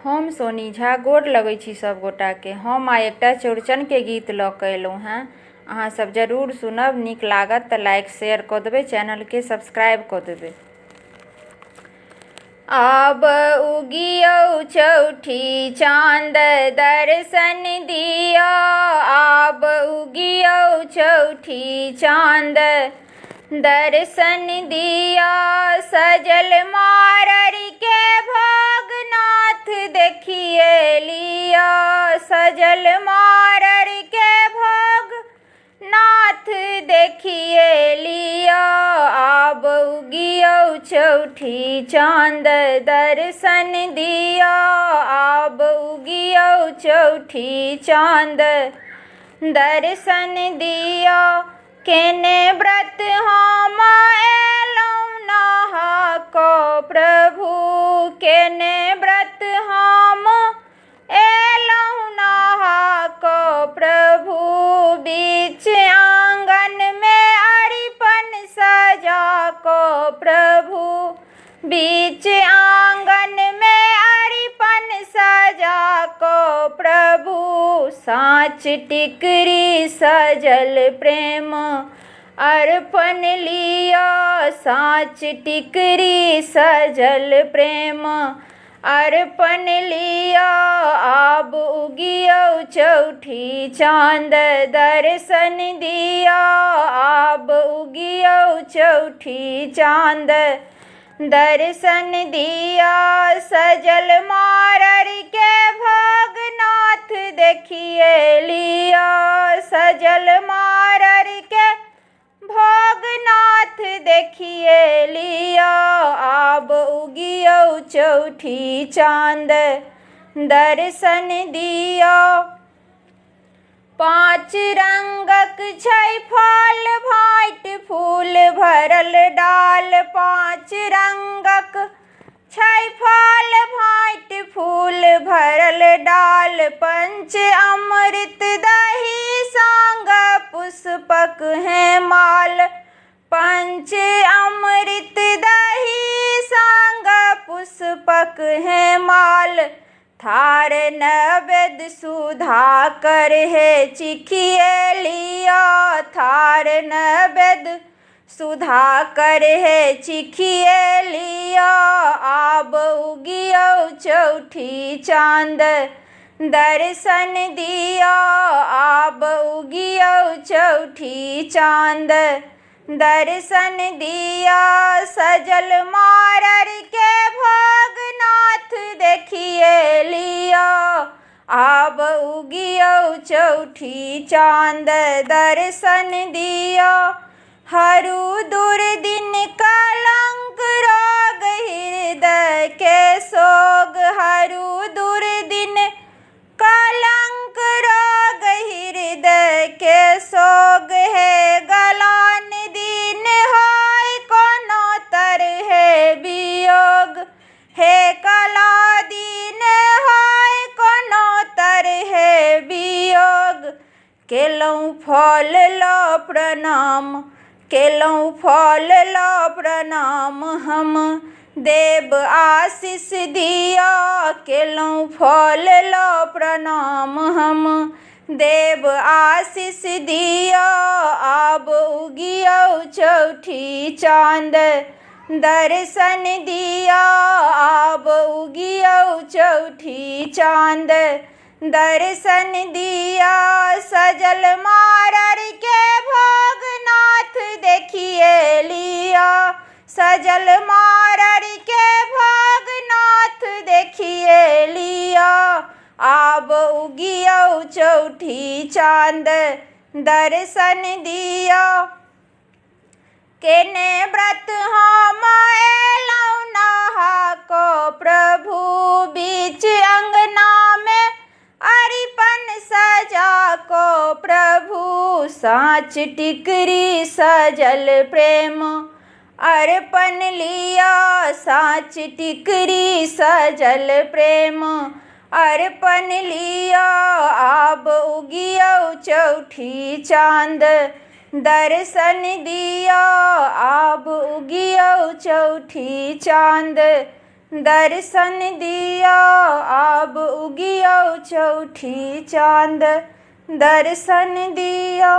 हम सोनी झा गोर लगै छी सब गोटा के। हम आइ एकटा चौड़चन के गीत लऽ कऽ एलहुँ हैं। अहाँ सब जरूर सुनब, नीक लागत तऽ लाइक शेयर कऽ देबै, चैनल के सब्सक्राइब कऽ देबै। आब उगियौ चौठी चाँद दर्शन दिया, आब उगियौ चौठी चाँद दर्शन दिया। सजल मारर के भोगनाथ देखिए लिया, सजल मारर के भोगनाथ देखिए लिया। आब उगियौ चौठी चाँद दर्शन दिया, आब उगियौ चौठी चाँद दर्शन दिया। केने व्रत हम एलहुँ नहा कऽ प्रभु, केने व्रत हम एलहुँ नहा कऽ प्रभु। बीच आँगन में अरिपन सजा कऽ प्रभु, बीच आँगन में अरिपन सजा कऽ प्रभु। साँच टिकरी सजल प्रेम अर्पण लिया, साँच टिकरी सजल प्रेम अर्पण लिया। आब उगियौ चौठी चाँद दर्शन दिया, आब उगियौ चौठी चाँद दर्शन दिया। सजल मारर के भोगनाथ देखिए लिया, सजल मारर के भोगनाथ देखिए लिया। आब उगियौ चौठी चाँद दर्शन दिया। पाँच रंगक छै फल भाँट फूल भरल डाल, पाँच रंगक छै फल भाँट फूल भरल डाल। पंच अमृत दही संग पुष्पक है माल, पंच अमृत दही संग पुष्पक है माल। थार नैवेद्य सुधा कर है चिखिए लिया, थार नैवेद्य सुधा कर है चिखिए लिया। आब उगियौ चौठी चाँद दर्शन दिया, आब उगियौ चौठी चाँद दर्शन दिया। सजल मारर के भोगनाथ देखिए लिया, आब उगियौ चौठी चाँद दर्शन दिया। हरू दुर्दिन कलंक रोग हृदय के सोग, हरू दुर्दिन कलंक रोग हृदय के सोग है। गलान दिन होय कोनो तरहे वियोग, हे कला दिन होय कोनो तरहे वियोग। केलहुँ फल लो प्रणाम, केलहुँ फल लो प्रणाम हम देव आशीष दिया, केलहुँ फल लो प्रणाम हम देव आशीष दिया। आब उगियौ चौठी चाँद दर्शन दिया, आब उगियौ चौठी चाँद दर्शन दिया। सजल मारर के भोगनाथ देखिए लिया, सजल मारर के भोगनाथ देखिए लिया। आब उगियौ चौठी चाँद दर्शन दिया। केने व्रत हम एलहुँ नहा कऽ प्रभु, बीच अंगना में अरिपन सजा कऽ प्रभु। साँच टिकरी सजल प्रेम अर्पण लिया, साँच टिकरी सजल प्रेम अर्पण लिया। आब उगियौ चौठी चाँद दर्शन दिया, आब उगियौ चौठी चाँद दर्शन दिया। दियो चौठी चांद दर्शन दियो।